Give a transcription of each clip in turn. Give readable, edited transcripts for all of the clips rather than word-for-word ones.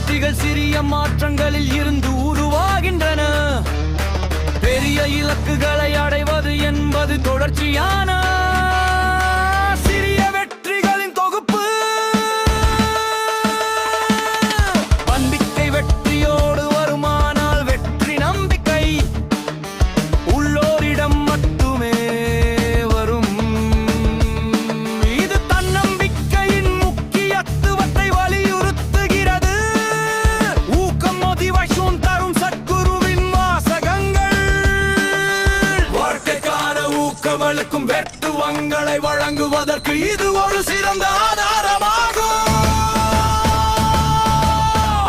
வெற்றிகள் சிறிய மாற்றங்களில் இருந்து உருவாகின்றன. பெரிய இலக்குகளை அடைவது என்பது தொடர்ச்சியான சிறிய வெற்றிகளின் தொகுப்பு. நம்பிக்கை வெற்றியோடு வருமானால் வெற்றி நம்பிக்கை உள்ளோரிடம் மட்டுமே வரும். இது தன்னம்பிக்கையின் முக்கியத்துவத்தை வலியுறுத்துகிறது. ஊக்கம் மோட்டிவேஷன் தரும் சத்குருவின் வாசகங்கள் வாழ்க்கைக்கான ஊக்கமளிக்கும் வெட்டுவங்களை வழங்குவதற்கு இது ஒரு சிறந்த ஆதாரமாகும்.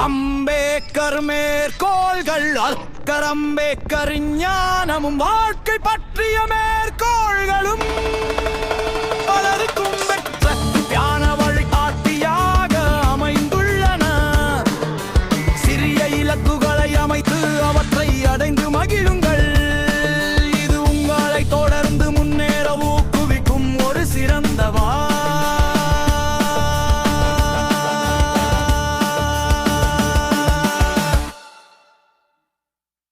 அம்பேத்கர் மேற்கோள்கள் அக்கர் அம்பேத்கரின் ஞானமும் வாழ்க்கை பற்றிய மேற்கோள்களும் பலருக்கும்